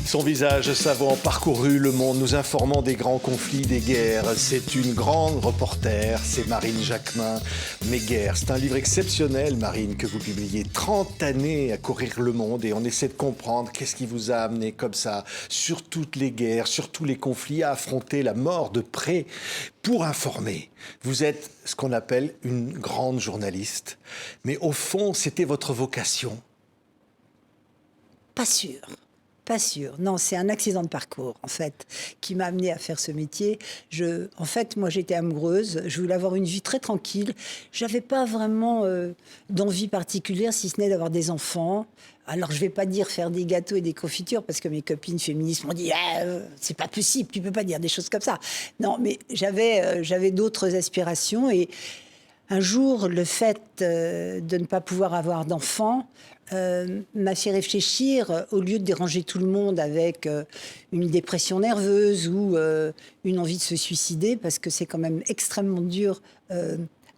Son visage savant parcourut le monde, nous informant des grands conflits, des guerres. C'est une grande reporter, c'est Marine Jacquemin. Mes guerres, c'est un livre exceptionnel, Marine, que vous publiez. 30 années à courir le monde et on essaie de comprendre qu'est-ce qui vous a amené comme ça, sur toutes les guerres, sur tous les conflits, à affronter la mort de près pour informer. Vous êtes ce qu'on appelle une grande journaliste, mais au fond, c'était votre vocation. Pas sûr. Pas sûr. Non, c'est un accident de parcours, en fait, qui m'a amenée à faire ce métier. En fait, moi, j'étais amoureuse. Je voulais avoir une vie très tranquille. J'avais pas vraiment d'envie particulière, si ce n'est d'avoir des enfants. Alors, je vais pas dire faire des gâteaux et des confitures, parce que mes copines féministes m'ont dit c'est pas possible, tu peux pas dire des choses comme ça. Non, mais j'avais d'autres aspirations. Et un jour, le fait de ne pas pouvoir avoir d'enfants m'a fait réfléchir, au lieu de déranger tout le monde avec une dépression nerveuse ou une envie de se suicider, parce que c'est quand même extrêmement dur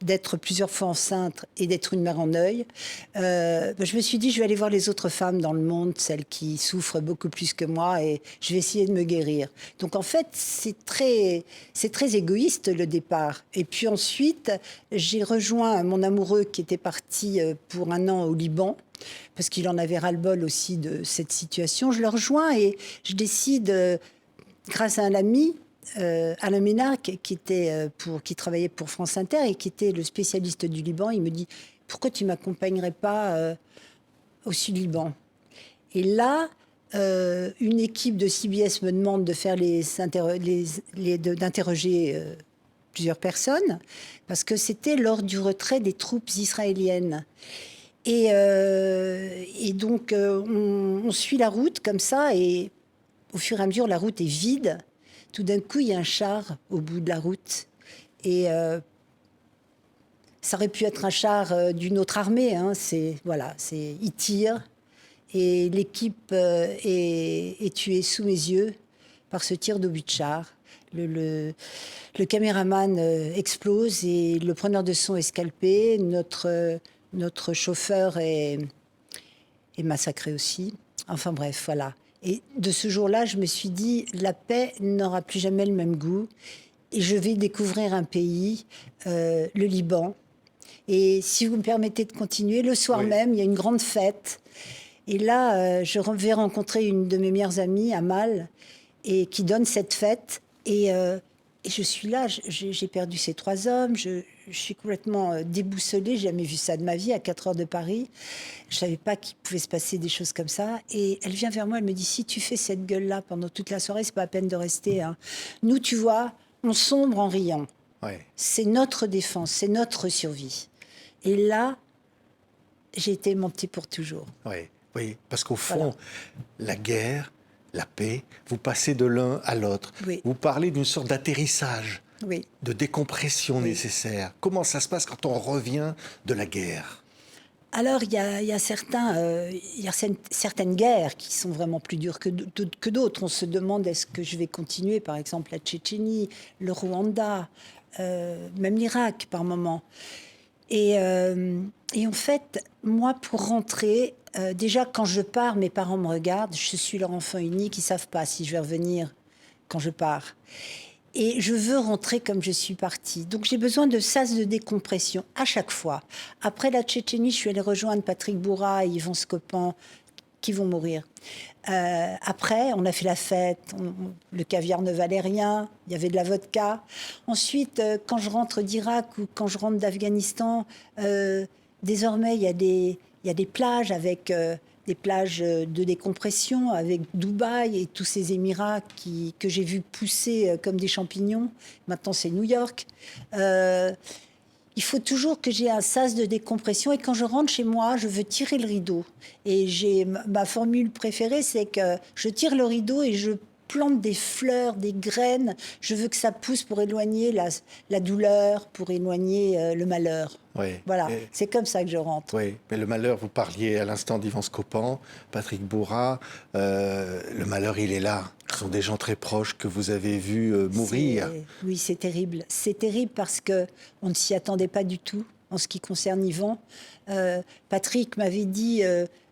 d'être plusieurs fois enceinte et d'être une mère en deuil. Je me suis dit, je vais aller voir les autres femmes dans le monde, celles qui souffrent beaucoup plus que moi, et je vais essayer de me guérir. Donc en fait, c'est très égoïste le départ. Et puis ensuite, j'ai rejoint mon amoureux qui était parti pour 1 an au Liban, parce qu'il en avait ras-le-bol aussi de cette situation. Je le rejoins et je décide, grâce à un ami, Alain Ménard, qui travaillait pour France Inter et qui était le spécialiste du Liban, il me dit « Pourquoi tu ne m'accompagnerais pas au Sud-Liban ?» Et là, une équipe de CBS me demande de faire d'interroger plusieurs personnes, parce que c'était lors du retrait des troupes israéliennes. Et donc, on suit la route comme ça, et au fur et à mesure, la route est vide. Tout d'un coup, il y a un char au bout de la route. Et ça aurait pu être un char d'une autre armée. Hein. Il tire. Et l'équipe est tuée sous mes yeux par ce tir d'obus de char. Le caméraman explose et le preneur de son est scalpé. Notre chauffeur est massacré aussi. Enfin bref, voilà. Et de ce jour-là, je me suis dit, la paix n'aura plus jamais le même goût. Et je vais découvrir un pays, le Liban. Et si vous me permettez de continuer, le soir même, il y a une grande fête. Et là, je vais rencontrer une de mes meilleures amies, Amal, et qui donne cette fête. Et je suis là, j'ai perdu ces 3 hommes, je suis complètement déboussolée, j'ai jamais vu ça de ma vie, à 4 heures de Paris. Je savais pas qu'il pouvait se passer des choses comme ça. Et elle vient vers moi, elle me dit, si tu fais cette gueule-là pendant toute la soirée, c'est pas la peine de rester. Hein. Nous, tu vois, on sombre en riant. Ouais. C'est notre défense, c'est notre survie. Et là, j'ai été aimantée pour toujours. Oui, parce qu'au fond, la guerre, la paix, vous passez de l'un à l'autre. Oui. Vous parlez d'une sorte d'atterrissage, de décompression nécessaire. Comment ça se passe quand on revient de la guerre ? Alors, il y a certaines guerres qui sont vraiment plus dures que d'autres. On se demande, est-ce que je vais continuer, par exemple, la Tchétchénie, le Rwanda, même l'Irak, par moments. Et en fait, moi, pour rentrer, déjà, quand je pars, mes parents me regardent, je suis leur enfant unique, ils ne savent pas si je vais revenir quand je pars. Et je veux rentrer comme je suis partie. Donc, j'ai besoin de sas de décompression à chaque fois. Après la Tchétchénie, je suis allée rejoindre Patrick Bourra et Yvan Scopan, qui vont mourir. Après, on a fait la fête, le caviar ne valait rien, il y avait de la vodka. Ensuite, quand je rentre d'Irak ou quand je rentre d'Afghanistan, désormais, il y a des plages avec des plages de décompression, avec Dubaï et tous ces Émirats que j'ai vus pousser comme des champignons. Maintenant, c'est New York. Il faut toujours que j'ai un sas de décompression. Et quand je rentre chez moi, je veux tirer le rideau. Et ma formule préférée, c'est que je tire le rideau et je plante des fleurs, des graines. Je veux que ça pousse pour éloigner la douleur, pour éloigner le malheur. Oui. Voilà, c'est comme ça que je rentre. Oui, mais le malheur, vous parliez à l'instant d'Yvan Scopan, Patrick Bourra. Le malheur, il est là. Ce sont des gens très proches que vous avez vus mourir. Oui, c'est terrible. C'est terrible parce qu'on ne s'y attendait pas du tout en ce qui concerne Yvan. Patrick m'avait dit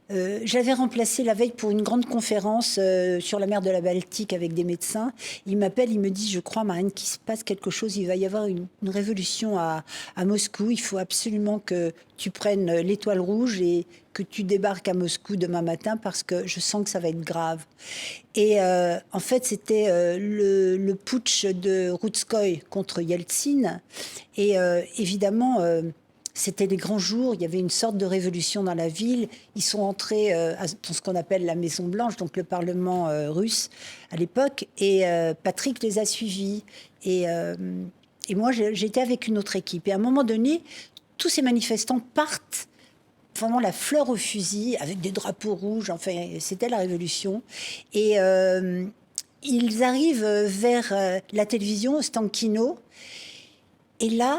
J'avais remplacé la veille pour une grande conférence sur la mer de la Baltique avec des médecins. Il m'appelle, il me dit, je crois, Marine, qu'il se passe quelque chose. Il va y avoir une révolution à Moscou. Il faut absolument que tu prennes l'étoile rouge et que tu débarques à Moscou demain matin parce que je sens que ça va être grave. Et en fait, c'était le putsch de Routskoï contre Yeltsin. Et évidemment... c'était des grands jours, il y avait une sorte de révolution dans la ville. Ils sont entrés dans ce qu'on appelle la Maison Blanche, donc le Parlement russe à l'époque, et Patrick les a suivis. Et moi, j'étais avec une autre équipe. Et à un moment donné, tous ces manifestants partent, vraiment la fleur au fusil, avec des drapeaux rouges, enfin, c'était la révolution. Et ils arrivent vers la télévision, Stankino, et là,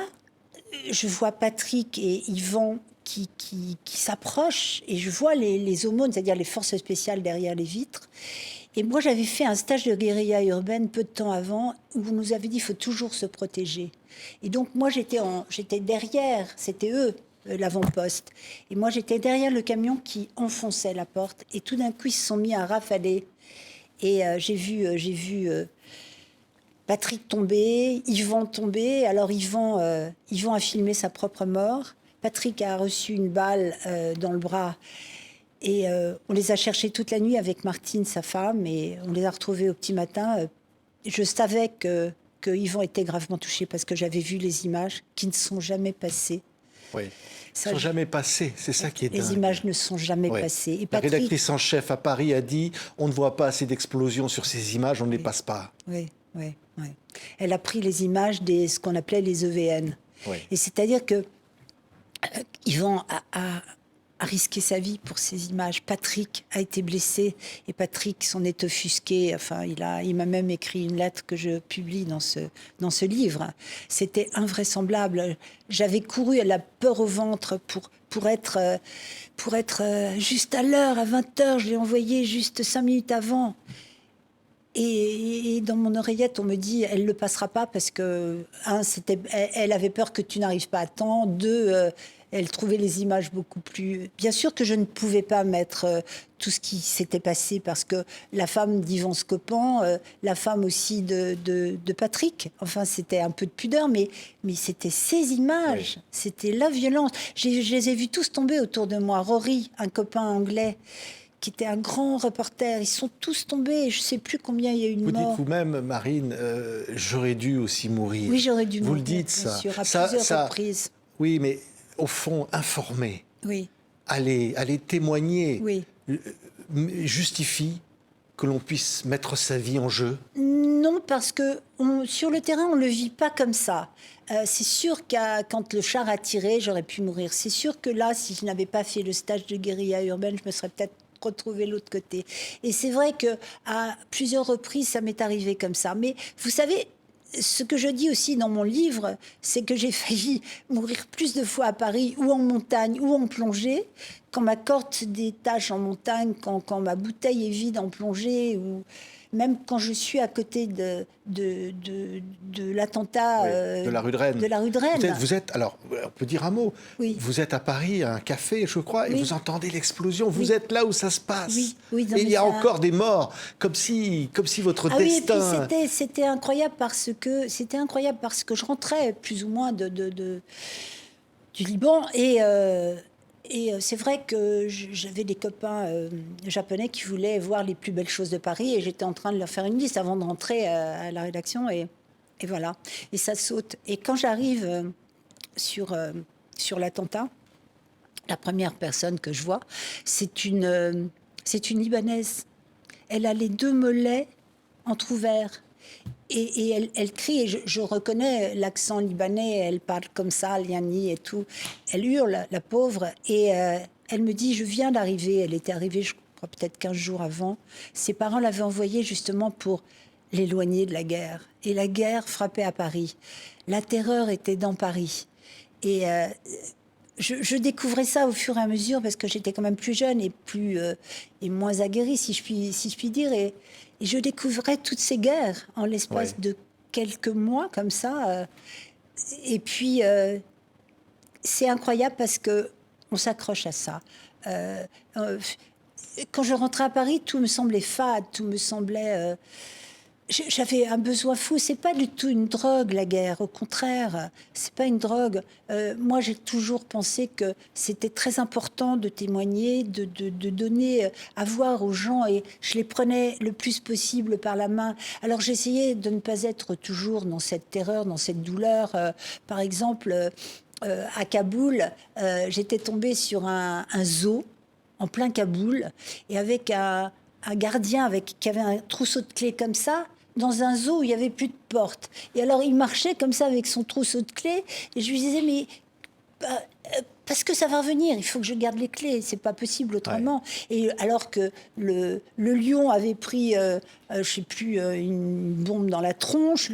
je vois Patrick et Yvan qui s'approchent et je vois les aumônes, c'est-à-dire les forces spéciales derrière les vitres. Et moi, j'avais fait un stage de guérilla urbaine peu de temps avant où on nous avait dit qu'il faut toujours se protéger. Et donc, moi, j'étais derrière, c'était eux, l'avant-poste. Et moi, j'étais derrière le camion qui enfonçait la porte. Et tout d'un coup, ils se sont mis à rafaler. Et j'ai vu Patrick tombé, Yvan tombé. Alors Yvan a filmé sa propre mort. Patrick a reçu une balle dans le bras. Et on les a cherchés toute la nuit avec Martine, sa femme, et on les a retrouvés au petit matin. Je savais que Yvan était gravement touché parce que j'avais vu les images qui ne sont jamais passées. Oui. Ils ne sont jamais passés, c'est ça qui est dingue. Les images ne sont jamais passées. Et Patrick... La rédactrice en chef à Paris a dit « On ne voit pas assez d'explosions sur ces images, on ne les passe pas. » Oui. Elle a pris les images de ce qu'on appelait les EVN. Oui. Et c'est-à-dire que Yvan a risqué sa vie pour ces images. Patrick a été blessé et Patrick s'en est offusqué. Enfin, il m'a même écrit une lettre que je publie dans ce livre. C'était invraisemblable. J'avais couru à la peur au ventre pour être juste à l'heure, à 20h. Je l'ai envoyé juste 5 minutes avant. Et dans mon oreillette, on me dit, elle ne le passera pas parce que, elle avait peur que tu n'arrives pas à temps. 2, elle trouvait les images beaucoup plus... Bien sûr que je ne pouvais pas mettre tout ce qui s'était passé parce que la femme d'Yvan Scopan, la femme aussi de Patrick, enfin, c'était un peu de pudeur, mais c'était ces images, oui. C'était la violence. Je les ai vus tous tomber autour de moi. Rory, un copain anglais, qui était un grand reporter. Ils sont tous tombés. Je ne sais plus combien il y a eu de morts. Vous dites vous-même, Marine, j'aurais dû aussi mourir. Oui, j'aurais dû mourir. Vous le dites, bien ça. Sûr, à plusieurs reprises. Oui, mais au fond, informer, oui. aller témoigner, oui. Justifie que l'on puisse mettre sa vie en jeu? Non, parce que sur le terrain, on ne le vit pas comme ça. C'est sûr que quand le char a tiré, j'aurais pu mourir. C'est sûr que là, si je n'avais pas fait le stage de guérilla urbaine, je me serais peut-être retrouver l'autre côté. Et c'est vrai que à plusieurs reprises, ça m'est arrivé comme ça. Mais vous savez, ce que je dis aussi dans mon livre, c'est que j'ai failli mourir plus de fois à Paris, ou en montagne, ou en plongée, quand ma corde se détache en montagne, quand ma bouteille est vide en plongée, ou même quand je suis à côté de l'attentat de la rue de Rennes. De la rue de Rennes. Vous êtes, alors, on peut dire un mot. Oui. Vous êtes à Paris, à un café, je crois, et vous entendez l'explosion. Vous êtes là où ça se passe. Oui, et il y a encore des morts, comme si votre destin... Oui, et puis c'était incroyable parce que je rentrais plus ou moins du Liban et c'est vrai que j'avais des copains japonais qui voulaient voir les plus belles choses de Paris et j'étais en train de leur faire une liste avant de rentrer à la rédaction et voilà. Et ça saute. Et quand j'arrive sur l'attentat, la première personne que je vois, c'est une Libanaise. Elle a les 2 mollets entrouverts. Et elle crie, et je reconnais l'accent libanais, elle parle comme ça, liani et tout. Elle hurle, la pauvre, et elle me dit, je viens d'arriver. Elle était arrivée, je crois, peut-être 15 jours avant. Ses parents l'avaient envoyée justement pour l'éloigner de la guerre. Et la guerre frappait à Paris. La terreur était dans Paris. Et je découvrais ça au fur et à mesure, parce que j'étais quand même plus jeune et moins aguerrie, si je puis dire. Et je découvrais toutes ces guerres en l'espace de quelques mois, comme ça. Et puis, c'est incroyable parce que on s'accroche à ça. Euh, euh, Quand je rentrais à Paris, tout me semblait fade, tout me semblait... J'avais un besoin fou. C'est pas du tout une drogue, la guerre. Au contraire, c'est pas une drogue. Moi, j'ai toujours pensé que c'était très important de témoigner, de donner à voir aux gens, et je les prenais le plus possible par la main. Alors, j'essayais de ne pas être toujours dans cette terreur, dans cette douleur. Par exemple, à Kaboul, j'étais tombée sur un zoo en plein Kaboul, et avec un gardien qui avait un trousseau de clés comme ça, dans un zoo où il n'y avait plus de porte. Et alors, il marchait comme ça avec son trousseau de clés, et je lui disais, mais parce que ça va revenir, il faut que je garde les clés, c'est pas possible autrement. Ouais. Et alors que le lion avait pris, je sais plus, une bombe dans la tronche,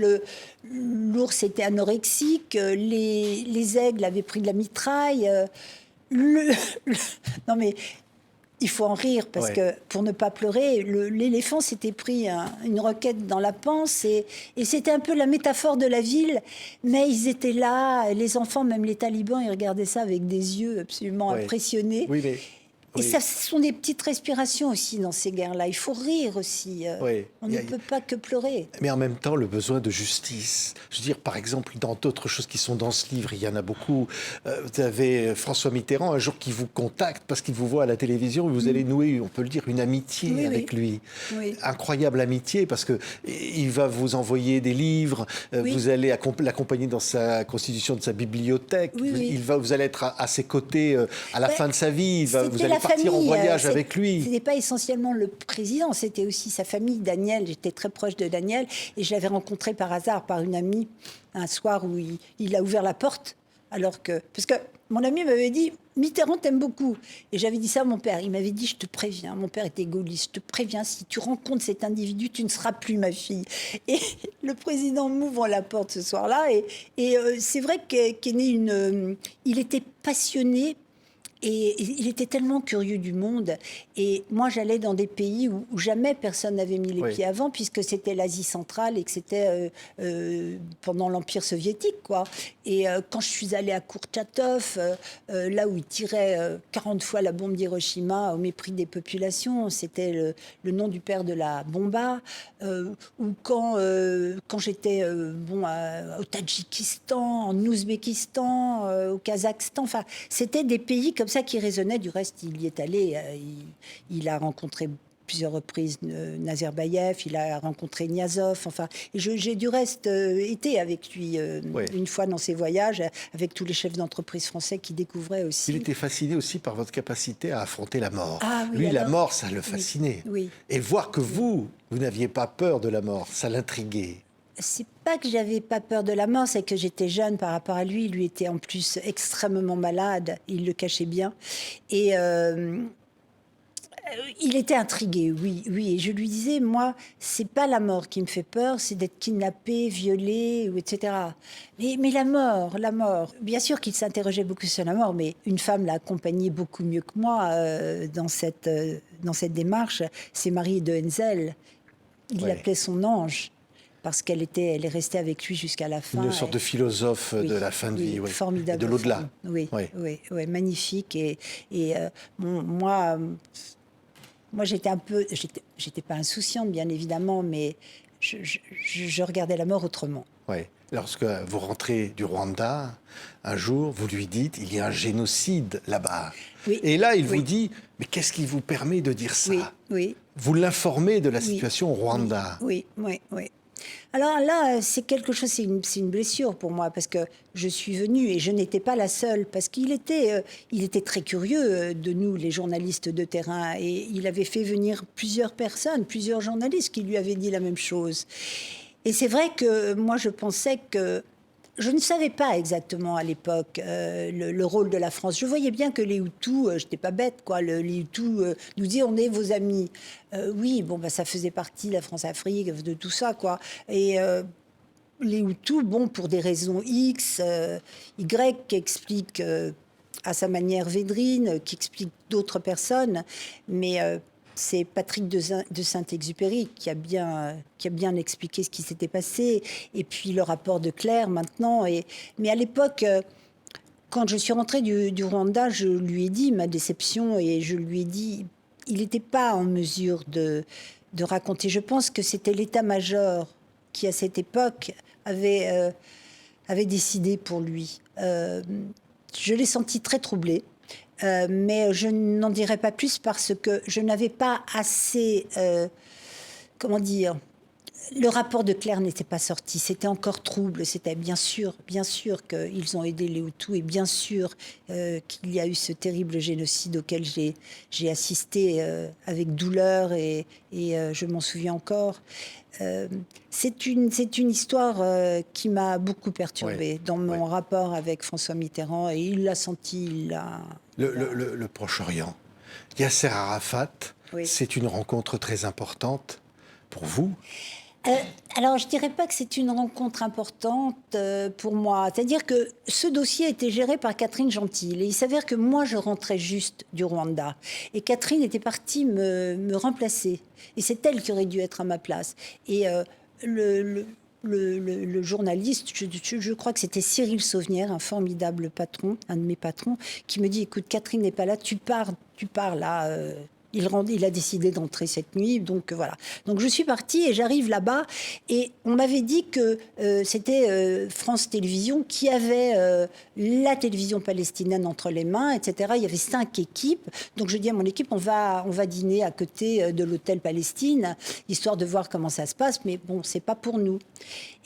l'ours était anorexique, les aigles avaient pris de la mitraille. Non mais il faut en rire parce que pour ne pas pleurer, l'éléphant s'était pris une roquette dans la panse, et c'était un peu la métaphore de la ville, mais ils étaient là, les enfants, même les talibans, ils regardaient ça avec des yeux absolument impressionnés. Oui, mais... Et ça, ce sont des petites respirations aussi dans ces guerres-là. Il faut rire aussi. On ne peut pas que pleurer. Mais en même temps, le besoin de justice. Je veux dire, par exemple, dans d'autres choses qui sont dans ce livre, il y en a beaucoup. Vous avez François Mitterrand, un jour, qui vous contacte parce qu'il vous voit à la télévision, et vous allez nouer, on peut le dire, une amitié avec lui. Oui. Incroyable amitié, parce qu'il va vous envoyer des livres, vous allez l'accompagner dans sa constitution de sa bibliothèque, vous allez être à ses côtés à la fin de sa vie, vous allez partir en voyage avec lui. Ce n'était pas essentiellement le président, c'était aussi sa famille, Daniel. J'étais très proche de Daniel, et je l'avais rencontré par hasard par une amie un soir où il a ouvert la porte, parce que mon ami m'avait dit « Mitterrand t'aime beaucoup ». Et j'avais dit ça à mon père. Il m'avait dit « Je te préviens, mon père était gaulliste, je te préviens, si tu rencontres cet individu, tu ne seras plus ma fille ». Et le président m'ouvre la porte ce soir-là, et c'est vrai qu'est née il était passionné. Et il était tellement curieux du monde. Et moi, j'allais dans des pays où jamais personne n'avait mis les pieds avant, puisque c'était l'Asie centrale et que c'était pendant l'Empire soviétique, quoi. Et quand je suis allée à Kourtchatov, là où ils tiraient 40 fois la bombe d'Hiroshima au mépris des populations, c'était le nom du père de la bomba. Ou quand j'étais au Tadjikistan, en Ouzbékistan, au Kazakhstan, enfin, c'était des pays comme ça qui résonnait. Du reste, il y est allé. Il a rencontré plusieurs reprises Nazarbayev, il a rencontré Niazov. Enfin, j'ai du reste été avec lui une fois dans ses voyages, avec tous les chefs d'entreprise français qui découvraient aussi. Il était fasciné aussi par votre capacité à affronter la mort. Ah, oui, lui, alors, la mort, ça le fascinait. Oui. Et voir que vous n'aviez pas peur de la mort, ça l'intriguait. C'est pas que j'avais pas peur de la mort, c'est que j'étais jeune par rapport à lui. Lui était en plus extrêmement malade, il le cachait bien. Et il était intrigué, oui. Et je lui disais, moi, c'est pas la mort qui me fait peur, c'est d'être kidnappé, violé, etc. Mais la mort. Bien sûr qu'il s'interrogeait beaucoup sur la mort, mais une femme l'a accompagné beaucoup mieux que moi dans cette démarche. C'est Marie de Henzel. Il l'appelait son ange, parce qu'elle est restée avec lui jusqu'à la fin. Une sorte de philosophe de la fin de vie, formidable. De l'au-delà. Oui, magnifique. Et moi, j'étais pas insouciante, bien évidemment, mais je regardais la mort autrement. Oui. Lorsque vous rentrez du Rwanda, un jour, vous lui dites, il y a un génocide là-bas. Oui. Et là, il vous dit, mais qu'est-ce qui vous permet de dire ça ? Oui. Vous l'informez de la situation au Rwanda. Oui. Alors là, c'est quelque chose, c'est une blessure pour moi, parce que je suis venue et je n'étais pas la seule, parce qu'il était très curieux de nous, les journalistes de terrain, et il avait fait venir plusieurs personnes, plusieurs journalistes qui lui avaient dit la même chose. Et c'est vrai que moi, je pensais que... Je ne savais pas exactement à l'époque le rôle de la France. Je voyais bien que les Hutus, je n'étais pas bête, quoi. Les Hutus nous disaient, on est vos amis. Oui, ça faisait partie de la France-Afrique, de tout ça, quoi. Et les Hutus, pour des raisons X, Y, qui expliquent à sa manière Védrine, qui expliquent d'autres personnes, mais... c'est Patrick de Saint-Exupéry qui a bien expliqué ce qui s'était passé, et puis le rapport de Claire maintenant. Mais à l'époque, Quand je suis rentrée du Rwanda, je lui ai dit ma déception et je lui ai dit, il n'était pas en mesure de raconter. Je pense que c'était l'état-major qui, à cette époque, avait décidé pour lui. Je l'ai senti très troublé, mais je n'en dirai pas plus parce que je n'avais pas assez, comment dire, le rapport de Claire n'était pas sorti, c'était encore trouble, c'était bien sûr qu'ils ont aidé les Hutus et bien sûr qu'il y a eu ce terrible génocide auquel j'ai assisté avec douleur et je m'en souviens encore. C'est une histoire qui m'a beaucoup perturbée dans mon rapport avec François Mitterrand et il l'a senti, Le Proche-Orient, Yasser Arafat, c'est une rencontre très importante pour vous? Alors, je ne dirais pas que c'est une rencontre importante pour moi. C'est-à-dire que ce dossier a été géré par Catherine Gentil. Et il s'avère que moi, je rentrais juste du Rwanda. Et Catherine était partie me remplacer. Et c'est elle qui aurait dû être à ma place. Et le journaliste, je crois que c'était Cyril Sauvenière, un formidable patron, un de mes patrons, qui me dit, écoute, Catherine n'est pas là, tu pars là... Il a décidé d'entrer cette nuit, donc voilà. Donc je suis partie et j'arrive là-bas et on m'avait dit que c'était France Télévisions qui avait la télévision palestinienne entre les mains, etc. Il y avait 5 équipes, donc je dis à mon équipe on va dîner à côté de l'hôtel Palestine, histoire de voir comment ça se passe, mais bon, c'est pas pour nous.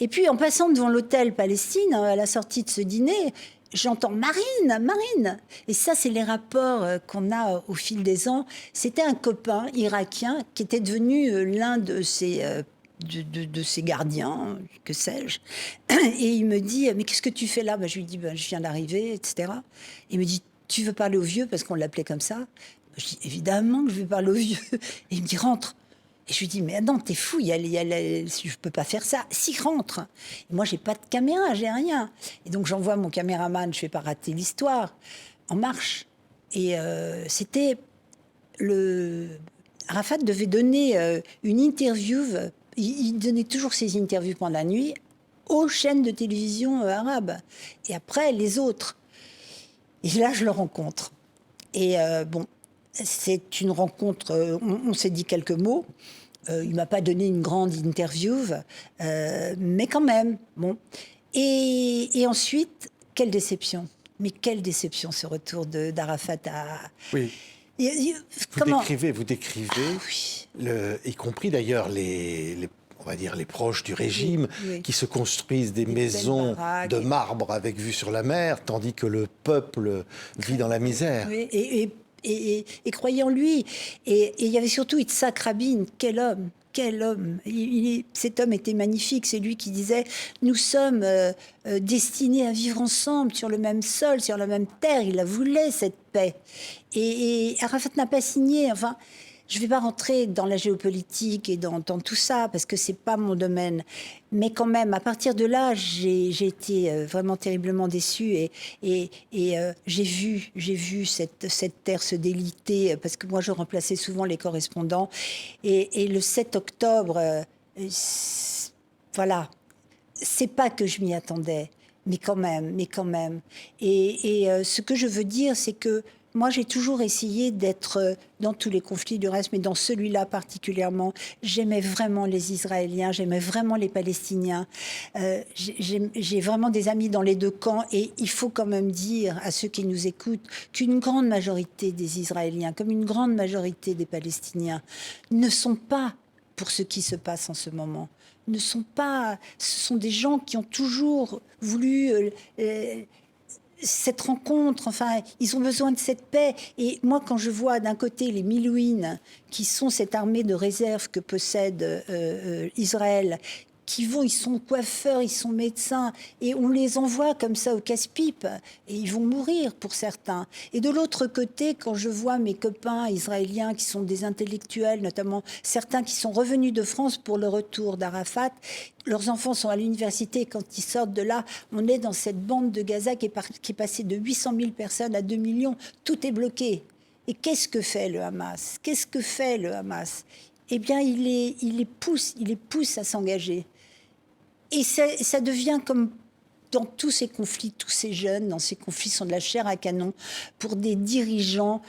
Et puis en passant devant l'hôtel Palestine, à la sortie de ce dîner, j'entends Marine. Et ça, c'est les rapports qu'on a au fil des ans. C'était un copain irakien qui était devenu l'un de ses gardiens, que sais-je. Et il me dit, mais qu'est-ce que tu fais là ? Je lui dis, je viens d'arriver, etc. Il me dit, tu veux parler au vieux, parce qu'on l'appelait comme ça. Je dis, évidemment que je veux parler au vieux. Et il me dit, rentre. Et je lui dis, mais non, t'es fou, je peux pas faire ça. Si, rentre. Et moi, j'ai pas de caméra, j'ai rien. Et donc, j'envoie mon caméraman, je vais pas rater l'histoire, en marche. Et Arafat devait donner une interview, il donnait toujours ses interviews pendant la nuit, aux chaînes de télévision arabes. Et après, les autres. Et là, je le rencontre. Et c'est une rencontre, on s'est dit quelques mots. Il ne m'a pas donné une grande interview, mais quand même. Bon. Et ensuite, quelle déception. Mais quelle déception, ce retour d'Arafat à... Oui. Vous décrivez y compris d'ailleurs on va dire les proches du régime, qui se construisent des maisons de marbre avec vue sur la mer, tandis que le peuple vit dans la misère. Oui, et croyez en lui. Et il y avait surtout Yitzhak Rabin, quel homme. Quel homme. Cet homme était magnifique. C'est lui qui disait « Nous sommes destinés à vivre ensemble sur le même sol, sur la même terre. » Il la voulait, cette paix. Et Arafat n'a pas signé. Enfin, je ne vais pas rentrer dans la géopolitique et dans tout ça, parce que ce n'est pas mon domaine. Mais quand même, à partir de là, j'ai été vraiment terriblement déçue. Et j'ai vu cette terre se déliter, parce que moi, je remplaçais souvent les correspondants. Et le 7 octobre, voilà, c'est pas que je m'y attendais, mais quand même. Et ce que je veux dire, c'est que moi, j'ai toujours essayé d'être dans tous les conflits du reste, mais dans celui-là particulièrement, j'aimais vraiment les Israéliens, j'aimais vraiment les Palestiniens. J'ai vraiment des amis dans les deux camps et il faut quand même dire à ceux qui nous écoutent qu'une grande majorité des Israéliens, comme une grande majorité des Palestiniens, ne sont pas pour ce qui se passe en ce moment. Ce sont des gens qui ont toujours voulu... cette rencontre, enfin, ils ont besoin de cette paix. Et moi, quand je vois d'un côté les Milouines, qui sont cette armée de réserve que possède Israël, qui vont, ils sont coiffeurs, ils sont médecins, et on les envoie comme ça au casse-pipe, et ils vont mourir pour certains. Et de l'autre côté, quand je vois mes copains israéliens qui sont des intellectuels, notamment certains qui sont revenus de France pour le retour d'Arafat, leurs enfants sont à l'université, et quand ils sortent de là, on est dans cette bande de Gaza qui est passée de 800 000 personnes à 2 millions, tout est bloqué. Et qu'est-ce que fait le Hamas ? Eh bien, il les pousse à s'engager. Et ça devient comme dans tous ces conflits, tous ces jeunes, dans ces conflits sont de la chair à canon pour des dirigeants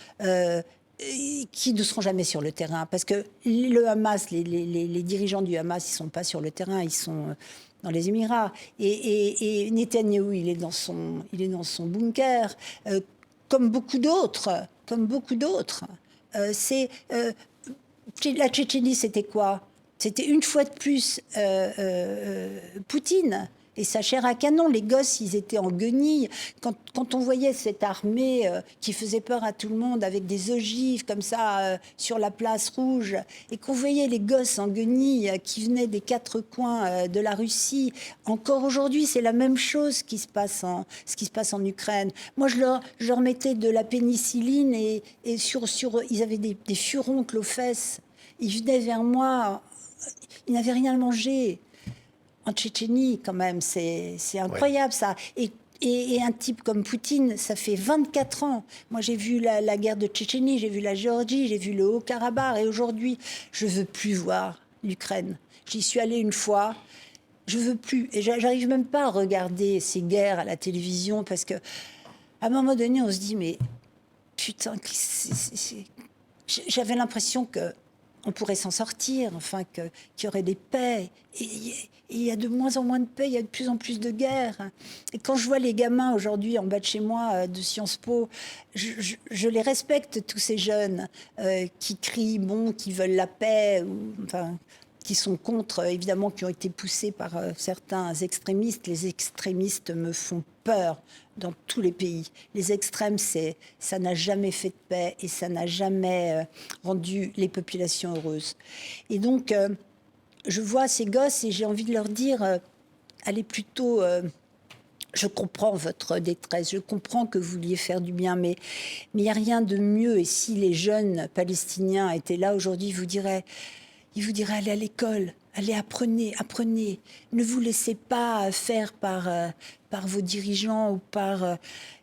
qui ne seront jamais sur le terrain. Parce que le Hamas, les dirigeants du Hamas, ils ne sont pas sur le terrain, ils sont dans les Émirats. Et Netanyahou, il est dans son bunker, comme beaucoup d'autres. La Tchétchénie, c'était quoi? C'était une fois de plus Poutine et sa chair à canon. Les gosses, ils étaient en guenilles. Quand on voyait cette armée qui faisait peur à tout le monde avec des ogives comme ça sur la place rouge, et qu'on voyait les gosses en guenilles qui venaient des quatre coins de la Russie, encore aujourd'hui, c'est la même chose qui se passe en Ukraine. Moi, je leur mettais de la pénicilline et ils avaient des furoncles aux fesses. Ils venaient vers moi, ils n'avaient rien à manger. En Tchétchénie, quand même, c'est incroyable, ça. Et un type comme Poutine, ça fait 24 ans. Moi, j'ai vu la guerre de Tchétchénie, j'ai vu la Géorgie, j'ai vu le Haut-Karabakh. Et aujourd'hui, je ne veux plus voir l'Ukraine. J'y suis allée une fois. Je ne veux plus. Et j'arrive même pas à regarder ces guerres à la télévision parce qu'à un moment donné, on se dit, mais putain, j'avais l'impression qu'on pourrait s'en sortir, enfin, qu'il y aurait des paix. Et il y a de moins en moins de paix, il y a de plus en plus de guerres. Et quand je vois les gamins aujourd'hui en bas de chez moi de Sciences Po, je les respecte, tous ces jeunes qui crient, qui veulent la paix, qui sont contre, évidemment, qui ont été poussés par certains extrémistes. Les extrémistes me font peur dans tous les pays. Les extrêmes, ça n'a jamais fait de paix et ça n'a jamais rendu les populations heureuses. Et donc, je vois ces gosses et j'ai envie de leur dire, allez plutôt... je comprends votre détresse, je comprends que vous vouliez faire du bien, mais il n'y a rien de mieux. Et si les jeunes Palestiniens étaient là aujourd'hui, ils vous diraient, allez à l'école, allez, apprenez. Ne vous laissez pas faire par vos dirigeants ou par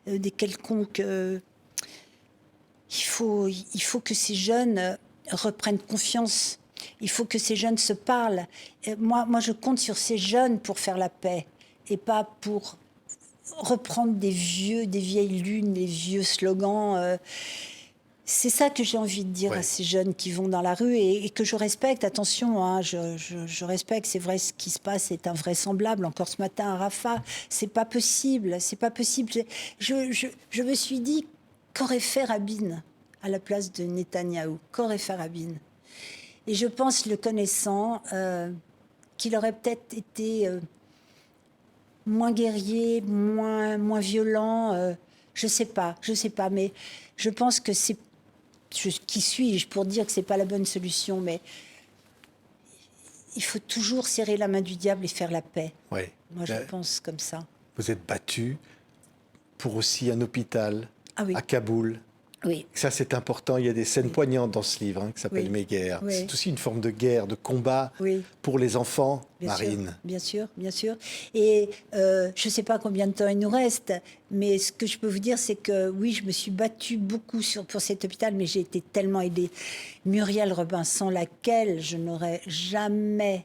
des quelconques... Il faut que ces jeunes reprennent confiance. Il faut que ces jeunes se parlent. Et moi, je compte sur ces jeunes pour faire la paix et pas pour reprendre des vieilles lunes, des vieux slogans. C'est ça que j'ai envie de dire à ces jeunes qui vont dans la rue et que je respecte. Attention, hein, je respecte. C'est vrai, ce qui se passe est invraisemblable. Encore ce matin à Rafah, c'est pas possible. Je me suis dit, qu'aurait fait Rabin à la place de Netanyahou? Qu'aurait fait Rabin? Et je pense, le connaissant, qu'il aurait peut-être été moins guerrier, moins violent. Je sais pas, mais je pense que c'est... Qui suis-je pour dire que c'est pas la bonne solution? Mais il faut toujours serrer la main du diable et faire la paix. Ouais. Moi, je pense comme ça. Vous êtes battu pour aussi un hôpital à Kaboul. Oui. Ça, c'est important. Il y a des scènes poignantes dans ce livre qui s'appelle Mes guerres. Oui. C'est aussi une forme de guerre, de combat pour les enfants, Marine. Bien sûr. Et je ne sais pas combien de temps il nous reste, mais ce que je peux vous dire, c'est que oui, je me suis battue beaucoup pour cet hôpital, mais j'ai été tellement aidée. Muriel Robin, sans laquelle je n'aurais jamais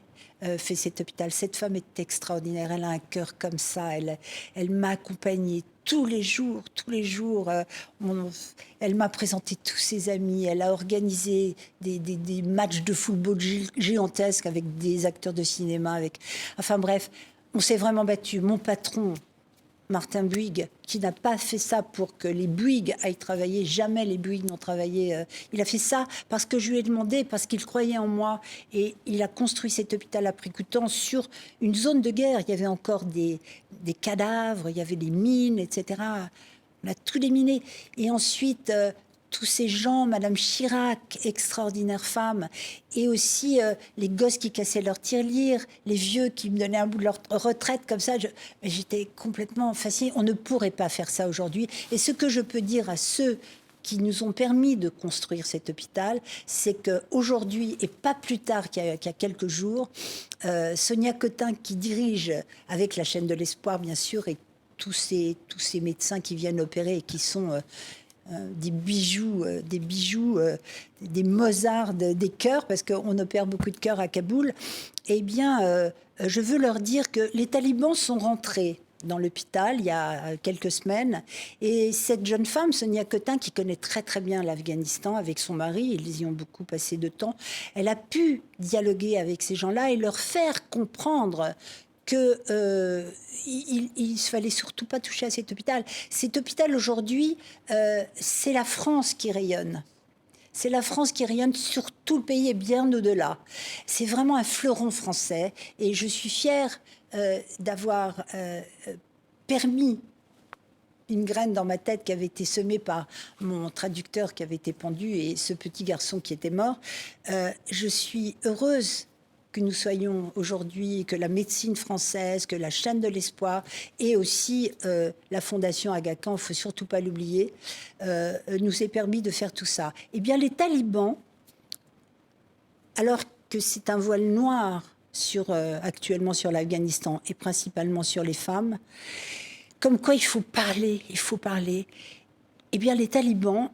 fait cet hôpital. Cette femme est extraordinaire. Elle a un cœur comme ça. Elle m'a accompagnée tous les jours. Elle m'a présenté tous ses amis. Elle a organisé des matchs de football gigantesques avec des acteurs de cinéma. Enfin bref, on s'est vraiment battu. Mon patron, Martin Bouygues, qui n'a pas fait ça pour que les Bouygues aillent travailler. Jamais les Bouygues n'ont travaillé. Il a fait ça parce que je lui ai demandé, parce qu'il croyait en moi. Et il a construit cet hôpital à Prix-Coutan sur une zone de guerre. Il y avait encore des cadavres, il y avait des mines, etc. On a tout déminé. Et ensuite... tous ces gens, Madame Chirac, extraordinaire femme, et aussi les gosses qui cassaient leur tirelire, les vieux qui me donnaient un bout de leur retraite comme ça. J'étais complètement fascinée. On ne pourrait pas faire ça aujourd'hui. Et ce que je peux dire à ceux qui nous ont permis de construire cet hôpital, c'est qu'aujourd'hui, et pas plus tard qu'il y a quelques jours, Sonia Cotin, qui dirige, avec la chaîne de l'Espoir, bien sûr, et tous ces médecins qui viennent opérer et qui sont... des bijoux, des Mozart, des cœurs, parce qu'on opère beaucoup de cœurs à Kaboul, eh bien, je veux leur dire que les talibans sont rentrés dans l'hôpital il y a quelques semaines. Et cette jeune femme, Sonia Cotin, qui connaît très très bien l'Afghanistan avec son mari, ils y ont beaucoup passé de temps, elle a pu dialoguer avec ces gens-là et leur faire comprendre que il fallait surtout pas toucher à cet hôpital. Cet hôpital aujourd'hui, c'est la France qui rayonne. C'est la France qui rayonne sur tout le pays et bien au-delà. C'est vraiment un fleuron français et je suis fière d'avoir permis une graine dans ma tête qui avait été semée par mon traducteur qui avait été pendu et ce petit garçon qui était mort. Je suis heureuse que nous soyons aujourd'hui, que la médecine française, que la chaîne de l'espoir et aussi la Fondation Aga Khan, il ne faut surtout pas l'oublier, nous ait permis de faire tout ça. Eh bien, les talibans, alors que c'est un voile noir actuellement sur l'Afghanistan et principalement sur les femmes, comme quoi il faut parler, eh bien, les talibans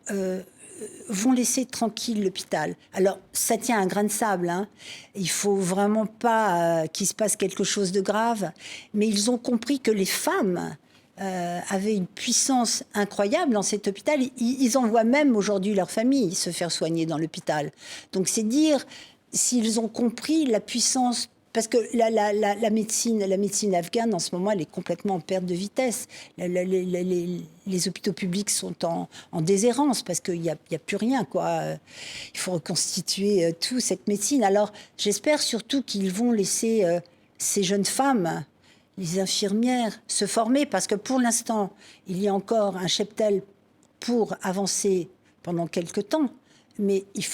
vont laisser tranquille l'hôpital. Alors, ça tient à un grain de sable, hein. Il faut vraiment pas qu'il se passe quelque chose de grave, mais ils ont compris que les femmes avaient une puissance incroyable dans cet hôpital. Ils envoient même aujourd'hui leur famille se faire soigner dans l'hôpital. Donc, c'est dire s'ils ont compris la puissance. Parce que la médecine afghane, en ce moment, elle est complètement en perte de vitesse. Les hôpitaux publics sont en déshérence parce qu'il n'y a plus rien, quoi. Il faut reconstituer toute cette médecine. Alors, j'espère surtout qu'ils vont laisser ces jeunes femmes, les infirmières, se former. Parce que pour l'instant, il y a encore un cheptel pour avancer pendant quelque temps. Mais il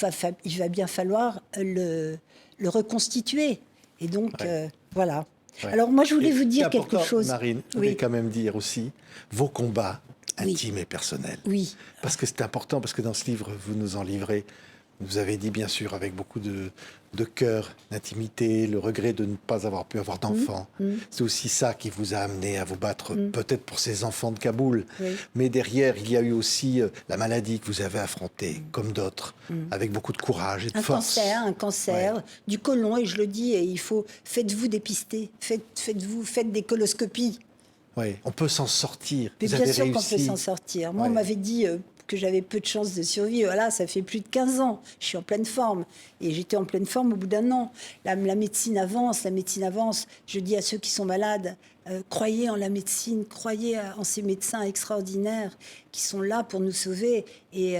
va bien falloir le reconstituer. Et donc, voilà. Ouais. Alors, moi, je voulais vous dire quelque chose. Marine, je voulais quand même dire aussi vos combats intimes et personnels. Oui. Parce que c'est important, parce que dans ce livre, vous nous en livrez. Vous avez dit, bien sûr, avec beaucoup de cœur, d'intimité, le regret de ne pas avoir pu avoir d'enfants. C'est aussi ça qui vous a amené à vous battre, peut-être pour ces enfants de Kaboul. Oui. Mais derrière, il y a eu aussi la maladie que vous avez affrontée, comme d'autres, avec beaucoup de courage et de force. Un cancer du côlon, et je le dis, et faites-vous dépister, faites des coloscopies. Oui, on peut s'en sortir. Bien sûr qu'on peut s'en sortir. Moi, on m'avait dit que j'avais peu de chances de survie. Voilà, ça fait plus de 15 ans. Je suis en pleine forme. Et j'étais en pleine forme au bout d'un an. La médecine avance, Je dis à ceux qui sont malades, croyez en la médecine, croyez en ces médecins extraordinaires qui sont là pour nous sauver. Et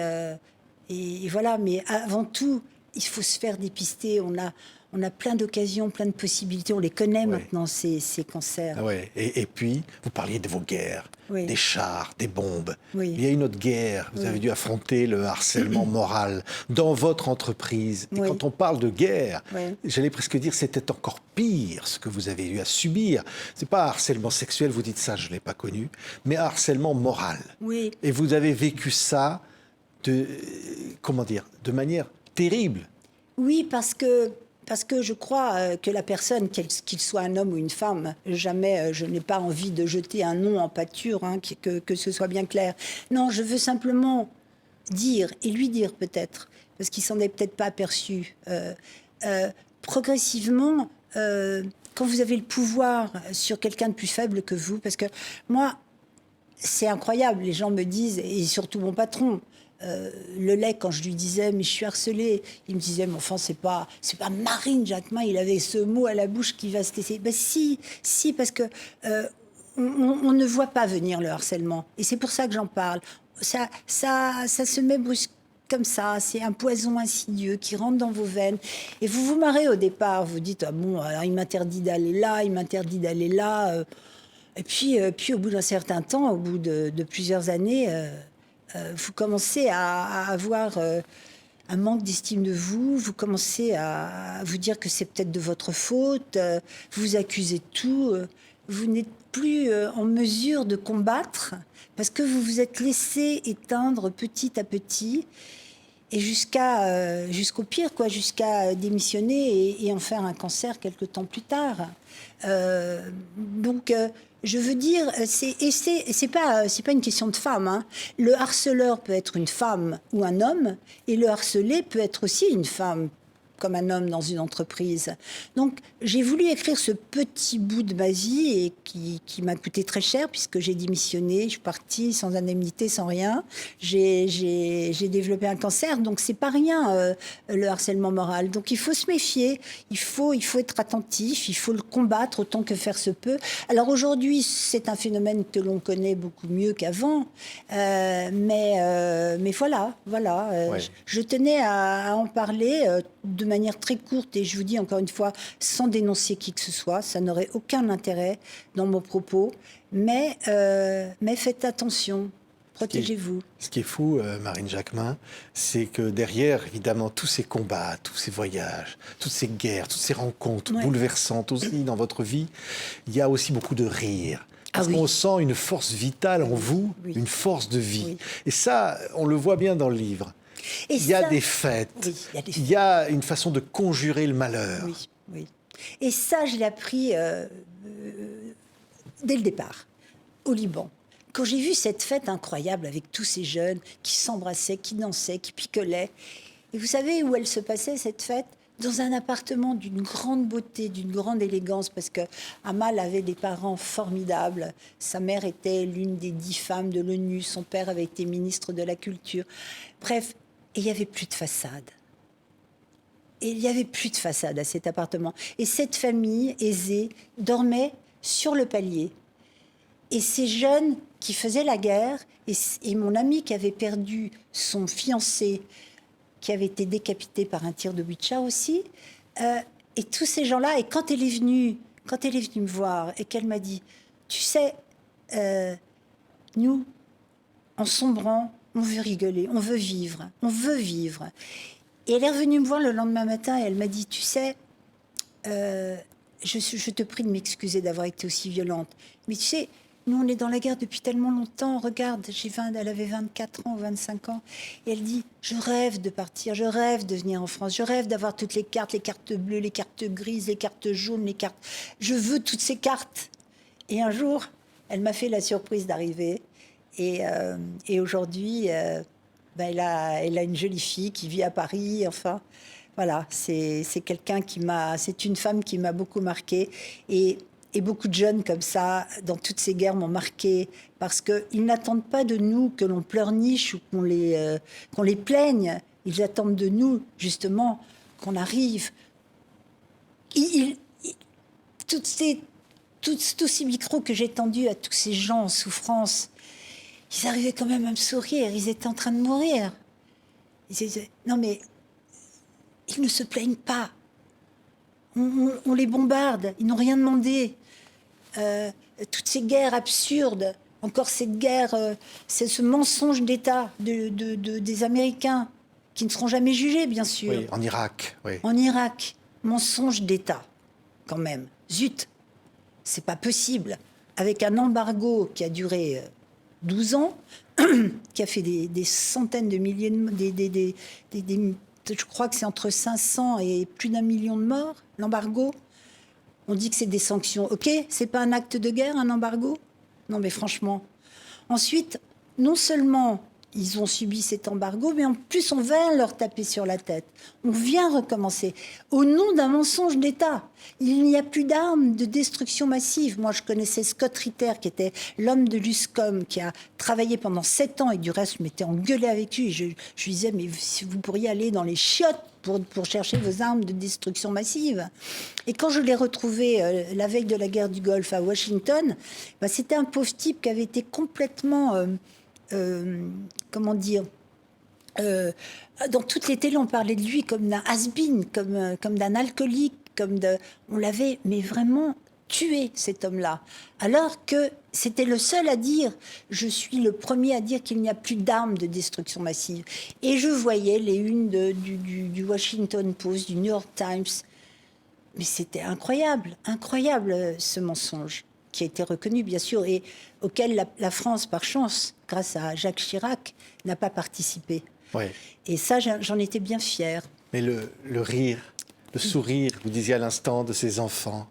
voilà, mais avant tout, il faut se faire dépister. On a plein d'occasions, plein de possibilités. On les connaît maintenant, ces cancers. Ouais. Et puis, vous parliez de vos guerres, des chars, des bombes. Il y a une autre guerre. Vous avez dû affronter le harcèlement moral dans votre entreprise. Et quand on parle de guerre, j'allais presque dire c'était encore pire ce que vous avez eu à subir. C'est pas harcèlement sexuel, vous dites ça, je ne l'ai pas connu, mais harcèlement moral. Et vous avez vécu ça de manière terrible. Oui, parce que je crois que la personne, qu'il soit un homme ou une femme, jamais je n'ai pas envie de jeter un nom en pâture, hein, que ce soit bien clair. Non, je veux simplement dire, et lui dire peut-être, parce qu'il s'en est peut-être pas aperçu, progressivement, quand vous avez le pouvoir sur quelqu'un de plus faible que vous, parce que moi, c'est incroyable, les gens me disent, et surtout mon patron, le lait, quand je lui disais mais je suis harcelée, il me disait mais enfin c'est pas Marine Jacquemin, il avait ce mot à la bouche qui va se laisser. Ben si parce que on ne voit pas venir le harcèlement et c'est pour ça que j'en parle. Ça se met brusque comme ça, c'est un poison insidieux qui rentre dans vos veines et vous vous marrez au départ, vous dites ah bon alors il m'interdit d'aller là, et puis au bout d'un certain temps, au bout de plusieurs années. Vous commencez à avoir un manque d'estime de vous, vous commencez à vous dire que c'est peut-être de votre faute, vous vous accusez de tout, vous n'êtes plus en mesure de combattre parce que vous vous êtes laissé éteindre petit à petit et jusqu'au pire, jusqu'à démissionner et en faire un cancer quelque temps plus tard. Donc, je veux dire, c'est pas une question de femme. Hein. Le harceleur peut être une femme ou un homme, et le harcelé peut être aussi une femme comme un homme dans une entreprise. Donc, j'ai voulu écrire ce petit bout de ma vie et qui m'a coûté très cher puisque j'ai démissionné, je suis partie sans indemnité, sans rien. J'ai développé un cancer, donc c'est pas rien le harcèlement moral. Donc, il faut se méfier, il faut être attentif, il faut le combattre autant que faire se peut. Alors aujourd'hui, c'est un phénomène que l'on connaît beaucoup mieux qu'avant, mais voilà. Ouais. Je tenais à en parler de manière très courte et je vous dis encore une fois, sans dénoncer qui que ce soit, ça n'aurait aucun intérêt dans mon propos, mais faites attention, protégez-vous. Ce qui est fou, Marine Jacquemin, c'est que derrière, évidemment, tous ces combats, tous ces voyages, toutes ces guerres, toutes ces rencontres bouleversantes aussi dans votre vie, il y a aussi beaucoup de rire. Parce qu'on sent une force vitale en vous, une force de vie. Oui. Et ça, on le voit bien dans le livre. Il y a des fêtes, il y a une façon de conjurer le malheur. Oui. Et ça, je l'ai appris dès le départ, au Liban. Quand j'ai vu cette fête incroyable avec tous ces jeunes qui s'embrassaient, qui dansaient, qui picolaient. Et vous savez où elle se passait, cette fête ? Dans un appartement d'une grande beauté, d'une grande élégance, parce que Amal avait des parents formidables. Sa mère était l'une des 10 femmes de l'ONU, son père avait été ministre de la Culture. Bref, et il n'y avait plus de façade. Et il n'y avait plus de façade à cet appartement. Et cette famille aisée dormait sur le palier. Et ces jeunes qui faisaient la guerre, et mon ami qui avait perdu son fiancé, qui avait été décapité par un tir de Butcha aussi, et tous ces gens-là. Et quand elle est venue me voir et qu'elle m'a dit, tu sais, nous, en sombrant, on veut rigoler, on veut vivre. Et elle est revenue me voir le lendemain matin et elle m'a dit, tu sais, je te prie de m'excuser d'avoir été aussi violente, mais tu sais, nous, on est dans la guerre depuis tellement longtemps. Regarde, elle avait 24 ans ou 25 ans. Et elle dit, je rêve de partir, je rêve de venir en France, je rêve d'avoir toutes les cartes bleues, les cartes grises, les cartes jaunes, les cartes... Je veux toutes ces cartes. Et un jour, elle m'a fait la surprise d'arriver. Et aujourd'hui, elle a une jolie fille qui vit à Paris. Enfin, voilà, c'est quelqu'un c'est une femme qui m'a beaucoup marquée. Et beaucoup de jeunes comme ça, dans toutes ces guerres, m'ont marqué parce qu'ils n'attendent pas de nous que l'on pleurniche ou qu'on les plaigne. Ils attendent de nous, justement, qu'on arrive. Tous ces micros que j'ai tendus à tous ces gens en souffrance, ils arrivaient quand même à me sourire. Ils étaient en train de mourir. Ils disaient, non mais, ils ne se plaignent pas. On les bombarde, ils n'ont rien demandé. Toutes ces guerres absurdes, encore cette guerre, c'est ce mensonge d'État des Américains, qui ne seront jamais jugés, bien sûr. Oui, en Irak. Oui. En Irak, mensonge d'État, quand même. Zut, c'est pas possible. Avec un embargo qui a duré 12 ans, qui a fait des centaines de milliers de... je crois que c'est entre 500 et plus d'1 million de morts, l'embargo. On dit que c'est des sanctions. OK, c'est pas un acte de guerre, un embargo ? Non, mais franchement. Ensuite, non seulement ils ont subi cet embargo, mais en plus, on vient leur taper sur la tête. On vient recommencer. Au nom d'un mensonge d'État. Il n'y a plus d'armes de destruction massive. Moi, je connaissais Scott Ritter, qui était l'homme de l'USCOM, qui a travaillé pendant 7 ans, et du reste, je m'étais engueulée avec lui. Je lui disais, mais si vous pourriez aller dans les chiottes pour chercher vos armes de destruction massive. Et quand je l'ai retrouvé la veille de la guerre du Golfe à Washington, c'était un pauvre type qui avait été complètement... comment dire, dans toutes les télés, on parlait de lui comme d'un has-been, comme d'un alcoolique, on l'avait, mais vraiment tué, cet homme-là. Alors que c'était le seul à dire, je suis le premier à dire qu'il n'y a plus d'armes de destruction massive. Et je voyais les unes du Washington Post, du New York Times. Mais c'était incroyable, ce mensonge, qui a été reconnu, bien sûr, et auquel la France, par chance, grâce à Jacques Chirac, n'a pas participé. Ouais. Et ça, j'en étais bien fière. Mais le rire, le sourire, vous disiez à l'instant, de ces enfants,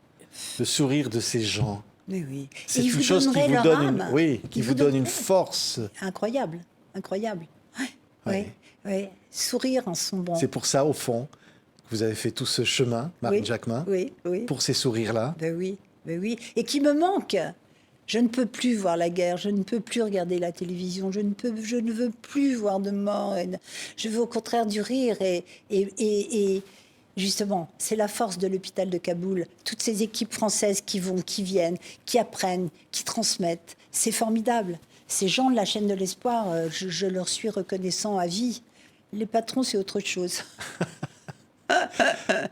le sourire de ces gens, mais oui. c'est une chose qui vous donne, qui vous donne une force. Incroyable. Ouais. Sourire en sombrant. C'est pour ça, au fond, Vous avez fait tout ce chemin, Marine Oui, Jacquemin, oui, oui. pour ces sourires-là. Ben oui, ben oui. Et qui me manque. Je ne peux plus voir la guerre, je ne peux plus regarder la télévision, je ne veux plus voir de mort. Je veux au contraire du rire. Et justement, c'est la force de l'hôpital de Kaboul. Toutes ces équipes françaises qui vont, qui viennent, qui apprennent, qui transmettent. C'est formidable. Ces gens de la chaîne de l'espoir, je leur suis reconnaissant à vie. Les patrons, c'est autre chose.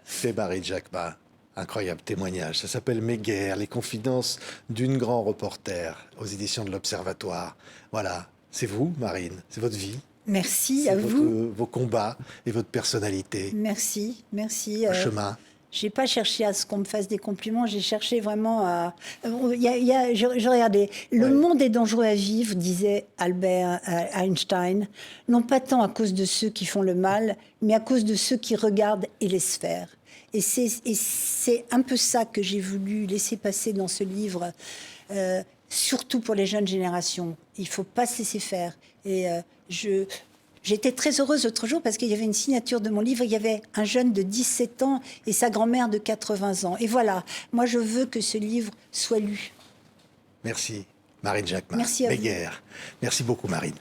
C'est Marine Jacquemin. Incroyable témoignage. Ça s'appelle Mes guerres, les confidences d'une grand reporter aux éditions de l'Observatoire. Voilà, c'est vous, Marine, c'est votre vie. Merci C'est à vous. vos combats et votre personnalité. Merci, merci. Un chemin. J'ai pas cherché à ce qu'on me fasse des compliments, j'ai cherché vraiment à... je regardais. Le monde est dangereux à vivre, disait Albert Einstein, non pas tant à cause de ceux qui font le mal, mais à cause de ceux qui regardent et laissent faire. Et c'est un peu ça que j'ai voulu laisser passer dans ce livre, surtout pour les jeunes générations. Il faut pas se laisser faire. Et j'étais très heureuse l'autre jour parce qu'il y avait une signature de mon livre. Il y avait un jeune de 17 ans et sa grand-mère de 80 ans. Et voilà, moi je veux que ce livre soit lu. Merci, Marine Jacquemin. Merci à Mes vous. guerres. Merci beaucoup, Marine.